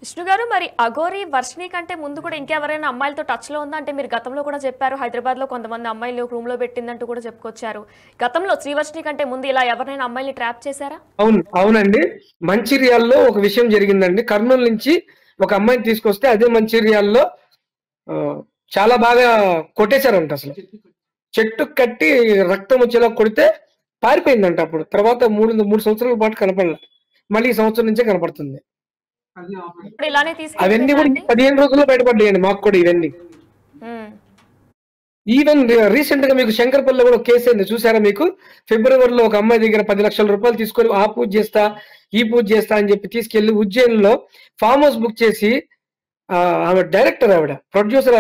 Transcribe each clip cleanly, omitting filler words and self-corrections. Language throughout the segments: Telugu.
విష్ణు గారు మరి అఘోరి వర్షిణి కంటే ముందు కూడా ఇంకెవరైనా అమ్మాయిలతో టచ్ లో ఉందా అంటే మీరు గతంలో కూడా చెప్పారు హైదరాబాద్ లో కొంతమంది అమ్మాయిలు రూమ్ లో పెట్టిందంటూ కూడా చెప్పుకొచ్చారు. గతంలో శ్రీవర్షిణి కంటే ముందు ఇలా ఎవరైనా అమ్మాయిని ట్రాప్ చేశారా? అవునండి. మంచిర్యాలలో ఒక విషయం జరిగిందండి. కర్నూలు నుంచి ఒక అమ్మాయిని తీసుకొస్తే అదే మంచిర్యాలలో చాలా బాగా కొట్టేశారంట. అసలు చెట్టు కట్టి రక్తం వచ్చేలా కొడితే పారిపోయిందంట. అప్పుడు తర్వాత మూడు సంవత్సరాల పాటు కనపడలే, మళ్ళీ ఈ సంవత్సరం నుంచే కనపడుతుంది. అవన్నీ కూడా 15 రోజుల్లో బయటపడ్డాయండి మాకు కూడా ఇవన్నీ. ఈవెన్ రీసెంట్ గా మీకు శంకర్పల్లిలో కూడా కేసు అయింది చూసారా? మీకు ఫిబ్రవరిలో ఒక అమ్మాయి దగ్గర 10 లక్షల రూపాయలు తీసుకొని ఆ పూజ చేస్తా ఈ పూజ చేస్తా అని చెప్పి తీసుకెళ్లి ఉజ్జయిన్లో ఫామ్ హౌస్ బుక్ చేసి ఆమె డైరెక్టర్, ఆవిడ producer,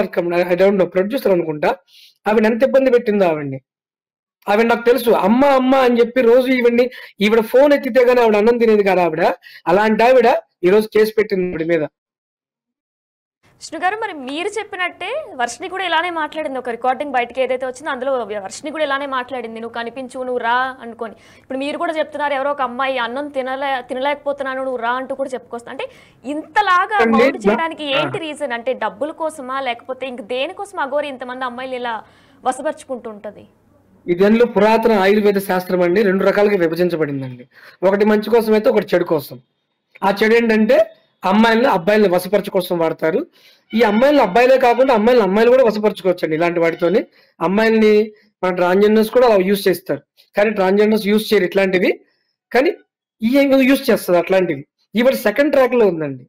I don't know, producer అనుకుంటా. ఆవిడ ఎంత ఇబ్బంది పెట్టిందో ఆవిడ నాకు తెలుసు. అమ్మ అమ్మ అని చెప్పి రోజు ఈవిడ ఫోన్ ఎత్తితే గానీ ఆవిడ అన్నం తినేది కదా ఆవిడ. అలాంటి ఆవిడ ఈ రోజు కేసు పెట్టింది ఆవిడ మీద. విష్ణు గారు మరి మీరు చెప్పినట్టే వర్షిణి కూడా ఇలానే మాట్లాడింది. ఒక రికార్డింగ్ బయటకి ఏదైతే వచ్చిందో అందులో వర్షిణి కూడా ఇలానే మాట్లాడింది, నువ్వు కనిపించు, నువ్వు రా అనుకొని. ఇప్పుడు మీరు కూడా చెప్తున్నారు ఎవరో ఒక అమ్మాయి అన్నం తినలేకపోతున్నాను నువ్వు రా అంటూ కూడా చెప్పుకొస్తా. అంటే ఇంతలాగా మౌంట్ చేయడానికి ఏంటి రీజన్? అంటే డబ్బుల కోసమా లేకపోతే ఇంక దేనికోసం అఘోరి ఇంతమంది అమ్మాయిలు ఇలా వశపరుచుకుంటుంటది? ఇదన్లో పురాతన ఆయుర్వేద శాస్త్రం అండి 2 రకాలుగా విభజించబడిందండి. ఒకటి మంచి కోసం అయితే, ఒకటి చెడు కోసం. ఆ చెడు ఏంటంటే అమ్మాయిలను అబ్బాయిలను వశపరచు కోసం వాడతారు. ఈ అమ్మాయిలను అబ్బాయిలే కాకుండా అమ్మాయిలు కూడా వశపరచుకోవచ్చండి ఇలాంటి వాటితోని. అమ్మాయిల్ని మన ట్రాన్స్జెండర్స్ కూడా అలా యూజ్ చేస్తారు, కానీ ట్రాన్స్జెండర్స్ యూజ్ చేయరు ఇట్లాంటివి. కానీ ఈ యూజ్ చేస్తారు అట్లాంటివి. ఈవిడ సెకండ్ ట్రాక్ లో ఉందండి.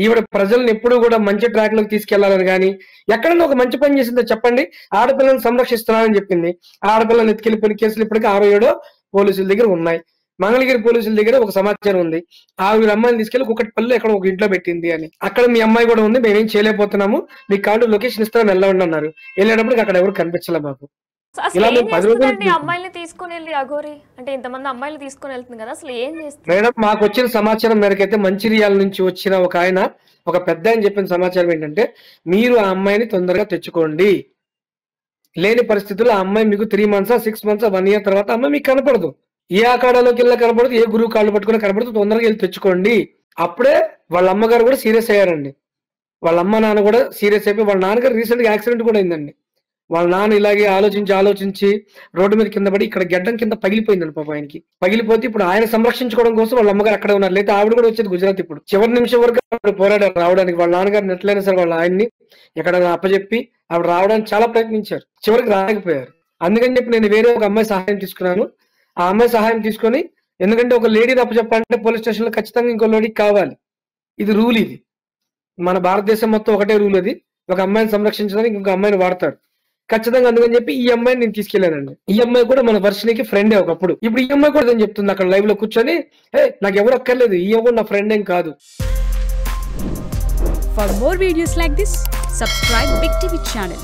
ఈవిడ ప్రజలను ఎప్పుడు కూడా మంచి ట్రాక్ లోకి తీసుకెళ్లాలని కానీ, ఎక్కడన్నా ఒక మంచి పని చేసిందో చెప్పండి. ఆడపిల్లలను సంరక్షిస్తున్నానని చెప్పింది. ఆడపిల్లలను ఎత్తుకెళ్ళిపోయిన కేసులు ఇప్పటికీ 6-7 పోలీసుల దగ్గర ఉన్నాయి. మంగళగిరి పోలీసుల దగ్గర ఒక సమాచారం ఉంది, ఆవిడ అమ్మాయిని తీసుకెళ్లి కుకట్పల్లిలో ఎక్కడ ఒక ఇంట్లో పెట్టింది అని. అక్కడ మీ అమ్మాయి కూడా ఉంది, మేమేం చేయలేకపోతున్నాము, మీకు కావాలంటే లొకేషన్ ఇస్తామని వెళ్ళండి అన్నారు. వెళ్ళేటప్పటికి అక్కడ ఎవరు కనిపించలే మాకు. అమ్మాయిని తీసుకుని వెళ్ళి అఘోరి అంటే ఇంతమంది అమ్మాయిలు తీసుకుని వెళ్తుంది కదా, అసలు ఏం చేస్తుంది మేడం? మాకు వచ్చిన సమాచారం మేరకైతే మంచిర్యాల నుంచి వచ్చిన ఒక పెద్ద ఆయన చెప్పిన సమాచారం ఏంటంటే, మీరు ఆ అమ్మాయిని తొందరగా తెచ్చుకోండి, లేని పరిస్థితుల్లో ఆ అమ్మాయి మీకు 3 months 6 months 1 year తర్వాత అమ్మాయి మీకు కనపడదు. ఏ ఆకాడాలోకి వెళ్ళినా కనపడదు, ఏ గురువు కాళ్ళు పట్టుకున్నా కనపడదు, తొందరగా వెళ్ళి తెచ్చుకోండి. అప్పుడే వాళ్ళ అమ్మగారు కూడా సీరియస్ అయ్యారండి. వాళ్ళ అమ్మ నాన్న కూడా సీరియస్ అయిపోయి, వాళ్ళ నాన్నగారు రీసెంట్ గా యాక్సిడెంట్ కూడా అయిందండి. వాళ్ళ నాన్న ఇలాగే ఆలోచించి రోడ్డు మీద కింద పడి ఇక్కడ గడ్డం కింద పగిలిపోయిందండి పాప. ఆయనకి పగిలిపోతే ఇప్పుడు ఆయన సంరక్షించుకోవడం కోసం వాళ్ళ అమ్మగారు అక్కడ ఉన్నారు. లేదా ఆవిడ కూడా వచ్చేది గుజరాత్. ఇప్పుడు చివరి నిమిషం వరకు ఆవిడ పోరాడారు రావడానికి. వాళ్ళ నాన్నగారిని ఎట్లయినా సరే వాళ్ళ ఆయన్ని ఎక్కడ అప్పచెప్పి ఆవిడ రావడానికి చాలా ప్రయత్నించారు, చివరికి రాలేకపోయారు. అందుకని చెప్పి నేను వేరే ఒక అమ్మాయి సహాయం తీసుకున్నాను. ఆ అమ్మాయి సహాయం తీసుకొని, ఎందుకంటే ఒక లేడీని అప్పచెప్పాలంటే పోలీస్ స్టేషన్ లో ఖచ్చితంగా ఇంకో లేడీకి కావాలి. ఇది రూల్. ఇది మన భారతదేశం మొత్తం ఒకటే రూల్. అది ఒక అమ్మాయిని సంరక్షించడానికి ఇంకొక అమ్మాయిని వాడతారు ఖచ్చితంగా. అందుకని చెప్పి ఈ అమ్మాయిని నేను తీసుకెళ్లానండి. ఈ అమ్మాయి కూడా మన వర్షినికి ఫ్రెండే ఒకప్పుడు. ఇప్పుడు ఈ అమ్మాయి కూడా అని చెప్తుంది అక్కడ లైవ్ లో కూర్చొని, నాకు ఎవరు అక్కర్లేదు, ఈ అమ్మాయి నా ఫ్రెండ్ ఏం కాదు. For more videos like this, subscribe Big TV channel.